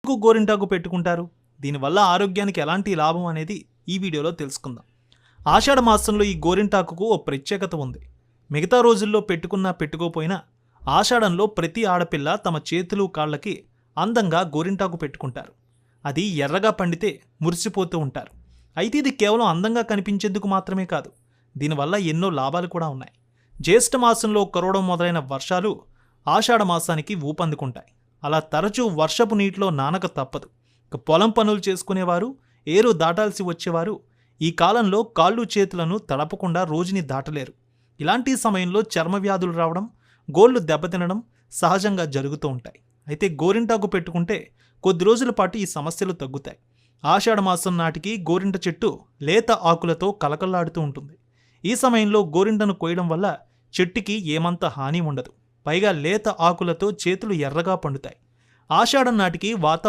ఎందుకు గోరింటాకు పెట్టుకుంటారు, దీనివల్ల ఆరోగ్యానికి ఎలాంటి లాభం అనేది ఈ వీడియోలో తెలుసుకుందాం. ఆషాఢ మాసంలో ఈ గోరింటాకుకు ఓ ప్రత్యేకత ఉంది. మిగతా రోజుల్లో పెట్టుకున్నా పెట్టుకోపోయినా ఆషాఢంలో ప్రతి ఆడపిల్ల తమ చేతులు కాళ్ళకి అందంగా గోరింటాకు పెట్టుకుంటారు. అది ఎర్రగా పండితే మురిసిపోతూ ఉంటారు. అయితే ఇది కేవలం అందంగా కనిపించేందుకు మాత్రమే కాదు, దీనివల్ల ఎన్నో లాభాలు కూడా ఉన్నాయి. జ్యేష్ఠ మాసంలో కురవడం మొదలైన వర్షాలు ఆషాఢ మాసానికి ఊపందుకుంటాయి. అలా తరచూ వర్షపు నీటిలో నానక తప్పదు. ఇక పొలం పనులు చేసుకునేవారు, ఏరు దాటాల్సి వచ్చేవారు ఈ కాలంలో కాళ్ళు చేతులను తడపకుండా రోజుని దాటలేరు. ఇలాంటి సమయంలో చర్మ వ్యాధులు రావడం, గోళ్లు దెబ్బతినడం సహజంగా జరుగుతూ ఉంటాయి. అయితే గోరింటాకు పెట్టుకుంటే కొద్ది రోజుల పాటు ఈ సమస్యలు తగ్గుతాయి. ఆషాఢ మాసం నాటికి గోరింట చెట్టు లేత ఆకులతో కలకల్లాడుతూ ఉంటుంది. ఈ సమయంలో గోరింటను కోయడం వల్ల చెట్టుకి ఏమంత హాని ఉండదు. పైగా లేత ఆకులతో చేతులు ఎర్రగా పండుతాయి. ఆషాఢం నాటికి వాతావరణం